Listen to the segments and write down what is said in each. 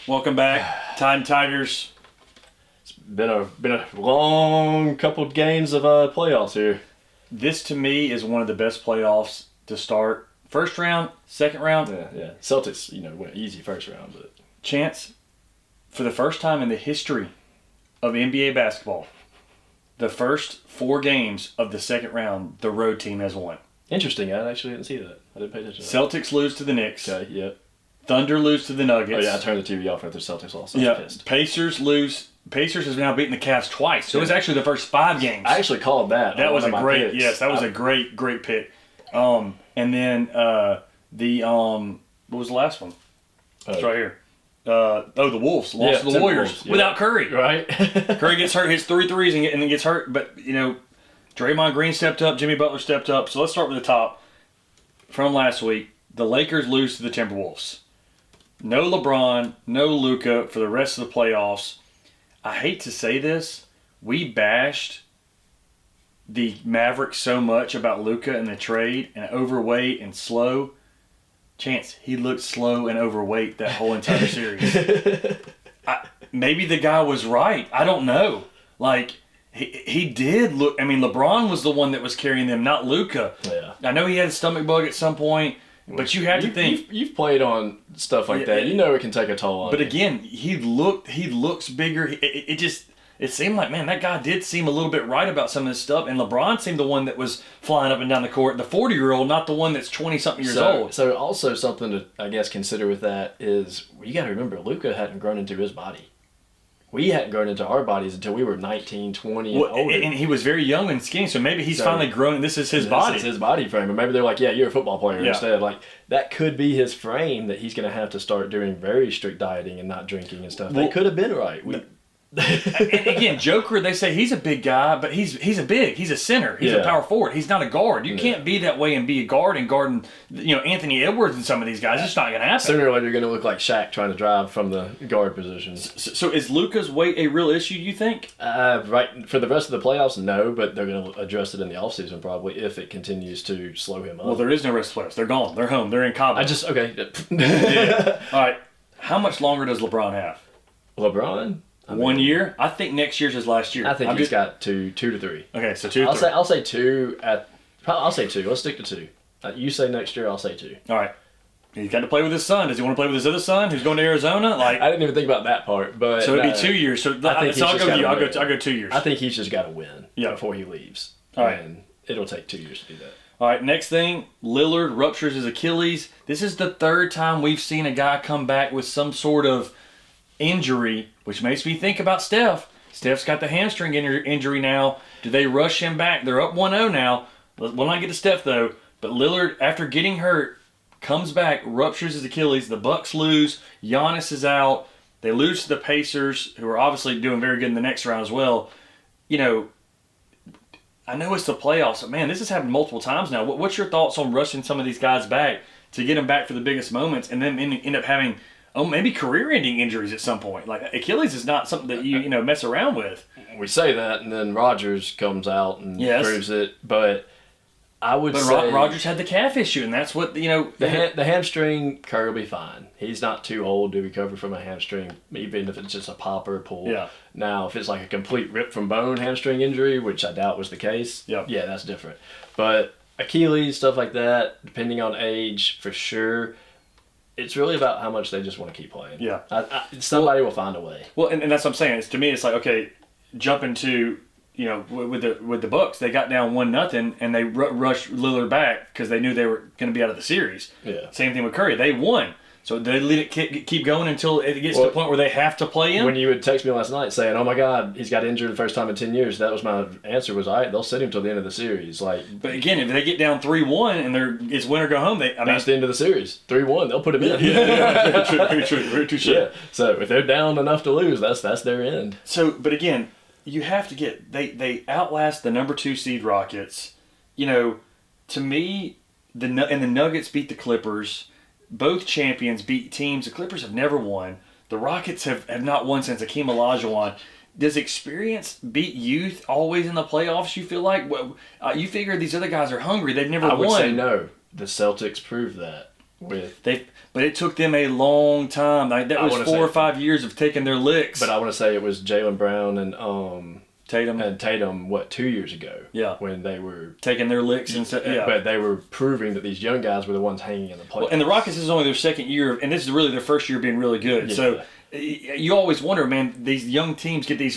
Welcome back, Tide Tigers. It's been a long couple of games of playoffs here. This to me is one of the best playoffs to start. First round, second round. Yeah. Celtics, went easy first round, but Chance, for the first time in the history of NBA basketball, the first 4 games of the second round, the road team has won. interesting. I actually didn't see that. I didn't pay attention to that. Celtics lose to the Knicks. Okay, yeah. Thunder lose to the Nuggets. Oh, yeah, I turned the TV off after the Celtics lost. I was pissed. Pacers lose. Pacers has now beaten the Cavs twice. So it was actually the first 5 games. I actually called that. That was a great great pick. And then what was the last one? It's right here. The Wolves lost to the Warriors without Curry. Right. Curry gets hurt, hits 3 threes, and then gets hurt. But, Draymond Green stepped up, Jimmy Butler stepped up. So let's start with the top. From last week, the Lakers lose to the Timberwolves. No LeBron, no Luka for the rest of the playoffs. I hate to say this, we bashed the Mavericks so much about Luka and the trade and overweight and slow. Chance, he looked slow and overweight that whole entire series. Maybe the guy was right. I don't know. He did look. I mean, LeBron was the one that was carrying them, not Luka. Yeah. I know he had a stomach bug at some point, but you have to think. You've played on stuff like that. It can take a toll on But you. again, he looks bigger. It seemed like, man, that guy did seem a little bit right about some of this stuff. And LeBron seemed the one that was flying up and down the court. The 40-year-old, not the one that's 20-something years old. So also something to, I guess, consider with that is, you got to remember, Luka hadn't grown into his body. We hadn't grown into our bodies until we were 19, 20, and older. And he was very young and skinny, so maybe he's finally grown. This is his body. This is his body frame. But maybe they're like, yeah, you're a football player instead. That could be his frame that he's going to have to start doing very strict dieting and not drinking and stuff. They could have been right. And again, Joker, they say he's a big guy, but he's a center. He's a power forward. He's not a guard. You can't be that way and be a guard and guarding, Anthony Edwards and some of these guys. It's just not going to happen. Sooner or later, you're going to look like Shaq trying to drive from the guard position. So is Luka's weight a real issue, you think? Right. For the rest of the playoffs, no, but they're going to address it in the offseason probably if it continues to slow him up. Well, there is no rest of the playoffs. They're gone. They're home. They're in Cabo. Okay. All right. How much longer does LeBron have? LeBron? 1 year? I think next year's his last year. I think he's got 2 to 3. Okay, so 2 to 3. I'll say 2 I'll say 2. Let's stick to 2. You say next year, I'll say 2. All right. He's got to play with his son. Does he want to play with his other son who's going to Arizona? I didn't even think about that part, but so it'd be 2 years. So I'll go with you. I'll go 2 years. I think he's just got to win before he leaves. All right. And it'll take 2 years to do that. All right, next thing, Lillard ruptures his Achilles. This is the 3rd time we've seen a guy come back with some sort of injury, which makes me think about Steph. Steph's got the hamstring injury now. Do they rush him back? They're up 1-0 now. We'll not get to Steph, though. But Lillard, after getting hurt, comes back, ruptures his Achilles. The Bucks lose. Giannis is out. They lose to the Pacers, who are obviously doing very good in the next round as well. I know it's the playoffs, but, man, this has happened multiple times now. What's your thoughts on rushing some of these guys back to get them back for the biggest moments and then end up having maybe career-ending injuries at some point? Like, Achilles is not something that you mess around with. We say that, and then Rodgers comes out and proves it. But I would say Rodgers had the calf issue, and that's what the hamstring. Curry will be fine. He's not too old to recover from a hamstring, even if it's just a pop or a pull. Yeah. Now, if it's like a complete rip from bone hamstring injury, which I doubt was the case, yeah, that's different. But Achilles, stuff like that, depending on age, for sure. It's really about how much they just want to keep playing. Yeah. Somebody will find a way. Well, and that's what I'm saying. To me, it's like, okay, jump into, with the Bucks, they got down 1-0, and they rushed Lillard back because they knew they were going to be out of the series. Yeah. Same thing with Curry. They won. So they let it keep going until it gets to the point where they have to play him. When you would text me last night saying, "Oh my God, he's got injured the first time in 10 years," that was my answer. Was, all right, they'll sit him till the end of the series. But again, if they get down 3-1 and it's win or go home, that's the end of the series. 3-1, they'll put him in. Very true. Yeah. So if they're down enough to lose, that's their end. So, but again, you have to get they outlast the number 2 seed Rockets. To me, the Nuggets beat the Clippers. Both champions beat teams. The Clippers have never won. The Rockets have not won since Hakeem Olajuwon. Does experience beat youth always in the playoffs, you feel like? You figure these other guys are hungry. They've never won. I would say no. The Celtics proved that. But it took them a long time. That was 4 or 5 years of taking their licks. But I want to say it was Jaylen Brown and Tatum. 2 years ago? Yeah, when they were taking their licks and stuff. Yeah, but they were proving that these young guys were the ones hanging in the playoffs. And the Rockets is only their second year, and this is really their first year being really good. Yeah. So you always wonder, man, these young teams get the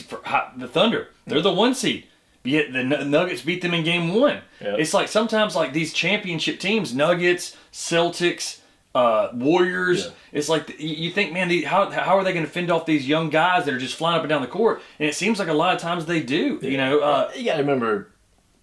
Thunder. They're the 1 seed. Yet the Nuggets beat them in game 1. Yep. It's like sometimes like these championship teams, Nuggets, Celtics, Warriors. Yeah. It's like you think, man, how are they going to fend off these young guys that are just flying up and down the court? And it seems like a lot of times they do. Yeah. You know, you got to remember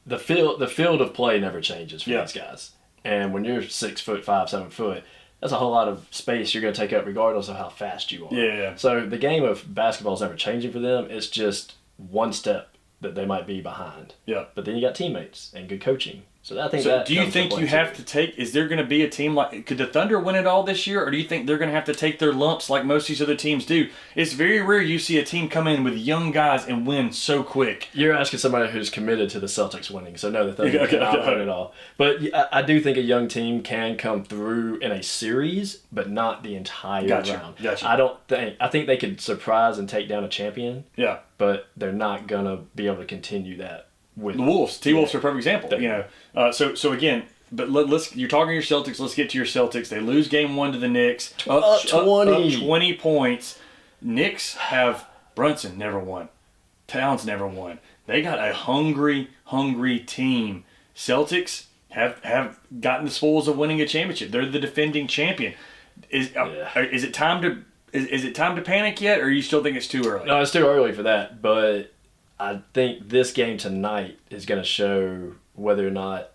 the field of play never changes for these guys. And when you're 6'5", 7 foot, that's a whole lot of space you're going to take up regardless of how fast you are. Yeah. So the game of basketball is never changing for them. It's just one step that they might be behind. Yeah. But then you got teammates and good coaching. So I think do you think you have to take, is there going to be a team like, could the Thunder win it all this year, or do you think they're going to have to take their lumps like most of these other teams do? It's very rare you see a team come in with young guys and win so quick. You're asking somebody who's committed to the Celtics winning, so no, the Thunder cannot win it all. But I do think a young team can come through in a series, but not the entire round. Gotcha. I think they could surprise and take down a champion. Yeah. But they're not going to be able to continue that. With the Wolves. T-Wolves are a perfect example. You know, so again, but let's. You're talking your Celtics. Let's get to your Celtics. They lose game 1 to the Knicks. Up 20 points. Knicks have Brunson never won. Towns never won. They got a hungry team. Celtics have gotten the spoils of winning a championship. They're the defending champion. Is it time to panic yet, or you still think it's too early? No, it's too early for that, but I think this game tonight is going to show whether or not,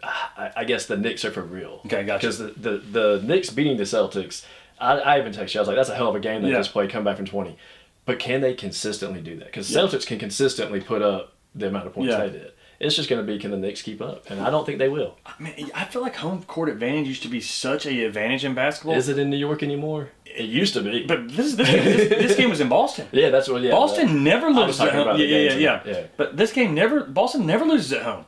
I guess the Knicks are for real. Okay, gotcha. Because the Knicks beating the Celtics, I even texted you, I was like, that's a hell of a game they just played, come back from 20. But can they consistently do that? Because Celtics can consistently put up the amount of points they did. It's just going to be, can the Knicks keep up? And I don't think they will. I mean, I feel like home court advantage used to be such an advantage in basketball. Is it in New York anymore? It used to be. But this game was in Boston. Yeah, that's what. Yeah, Boston never loses at home. Yeah. But this game Boston never loses at home.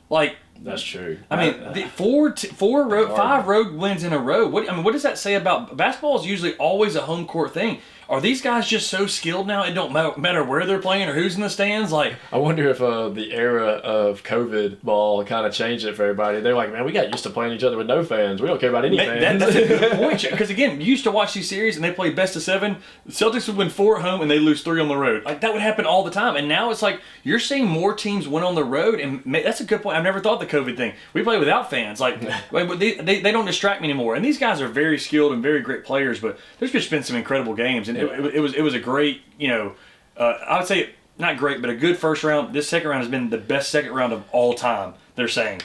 Like, that's true. I mean, 5 road wins in a row. What does that say about basketball? Is usually always a home court thing. Are these guys just so skilled now? It don't matter where they're playing or who's in the stands. Like, I wonder if the era of COVID ball kind of changed it for everybody. They're like, man, we got used to playing each other with no fans. We don't care about any fans. That's a good point. Because again, you used to watch these series and they play best of 7. The Celtics would win 4 at home and they lose 3 on the road. Like, that would happen all the time. And now it's like you're seeing more teams win on the road. And that's a good point. I've never thought the COVID thing. We play without fans. Like, they don't distract me anymore. And these guys are very skilled and very great players. But there's just been some incredible games. And it was a great, I would say not great, but a good first round. This second round has been the best second round of all time. They're saying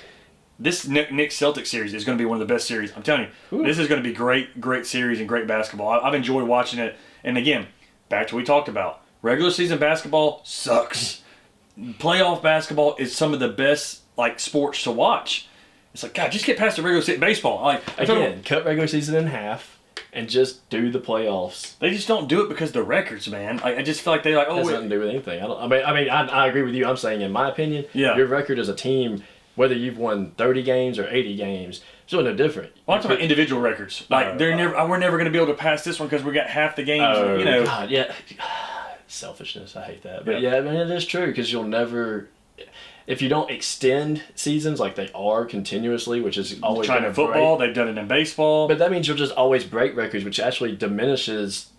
this Knicks Celtics series is going to be one of the best series. I'm telling you, this is going to be great series and great basketball. I've enjoyed watching it. And again, back to what we talked about. Regular season basketball sucks. Playoff basketball is some of the best sports to watch. It's like, God, just get past the regular season baseball. Cut regular season in half. And just do the playoffs. They just don't do it because of the records, man. I just feel like they're like, it has nothing to do with anything. I agree with you. I'm saying, in my opinion, your record as a team, whether you've won 30 games or 80 games, it's really no different. Well, I'm talking about individual records. We're never going to be able to pass this one because we got half the games. God, yeah. Selfishness. I hate that. But it is true because you'll never. If you don't extend seasons like they are continuously, which is always trying in football, they've done it in baseball. But that means you'll just always break records, which actually diminishes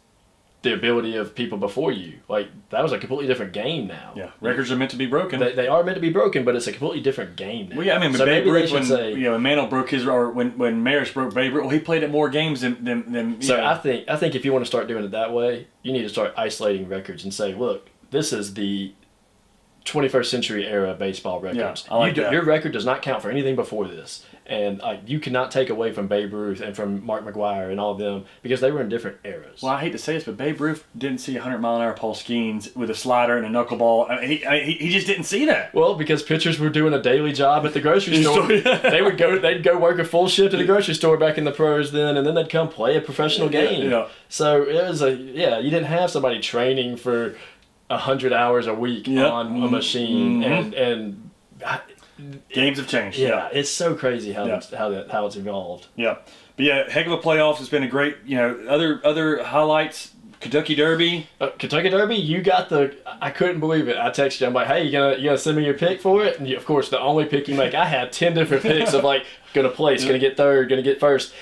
the ability of people before you. Like, that was a completely different game now. Yeah, records are meant to be broken. They are meant to be broken, but it's a completely different game now. Well, yeah, so Babe Ruth, when Mantle broke his, or when Maris broke Babe Ruth, he played at more games than So I think if you want to start doing it that way, you need to start isolating records and say, look, this is the 21st century era baseball records. Yeah, I like that. Your record does not count for anything before this. And you cannot take away from Babe Ruth and from Mark McGwire and all of them because they were in different eras. Well, I hate to say this, but Babe Ruth didn't see 100-mile-an-hour Paul Skeens with a slider and a knuckleball. He just didn't see that. Well, because pitchers were doing a daily job at the grocery store. They'd go work a full shift at the grocery store back in the pros then, and then they'd come play a professional game. Yeah. So it was you didn't have somebody training for 100 hours a week on a machine, and Games have changed. Yeah, it's so crazy how it's evolved. Yeah, but yeah, heck of a playoffs. It's been a great, other highlights. Kentucky Derby. Kentucky Derby, you got I couldn't believe it. I texted you, I'm like, hey, you gonna send me your pick for it? And of course, the only pick you make, I had 10 different picks of like, gonna place, gonna get third, gonna get first.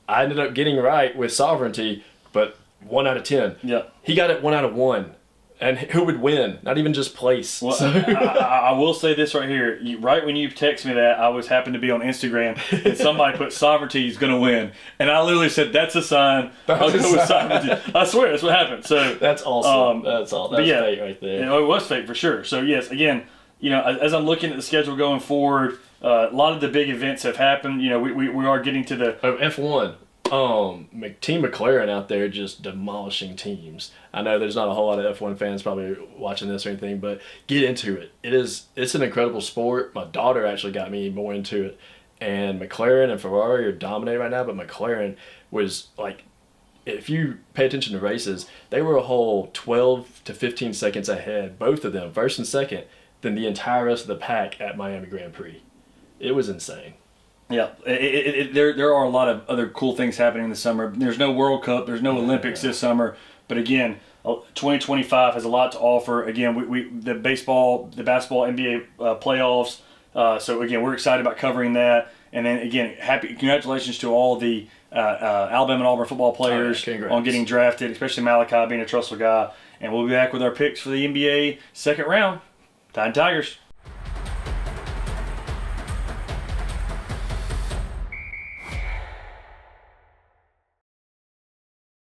I ended up getting right with Sovereignty, but 1 out of 10. Yeah. He got it 1 out of 1. And who would win? Not even just place. Well, I will say this right here. Right when you text me that, I happened to be on Instagram, and somebody put Sovereignty is going to win. And I literally said, that's a sign. I'll go with Sovereignty. I swear, that's what happened. So that's awesome. That's fate right there. It was fate for sure. So, yes, again, as I'm looking at the schedule going forward, a lot of the big events have happened. We are getting to the... F1. Team McLaren out there just demolishing teams. I know there's not a whole lot of F1 fans probably watching this or anything, but get into it. It's an incredible sport. My daughter actually got me more into it. And McLaren and Ferrari are dominating right now, but McLaren was like, if you pay attention to races, they were a whole 12 to 15 seconds ahead, both of them, first and second, than the entire rest of the pack at Miami Grand Prix. It was insane. Yeah, there are a lot of other cool things happening this summer. There's no World Cup, there's no Olympics this summer, but again, 2025 has a lot to offer. Again, the basketball, NBA playoffs. So again, we're excited about covering that. And then again, congratulations to all the Alabama and Auburn football players on getting drafted, especially Malachi being a Trussell guy. And we'll be back with our picks for the NBA second round. Tide Tigers.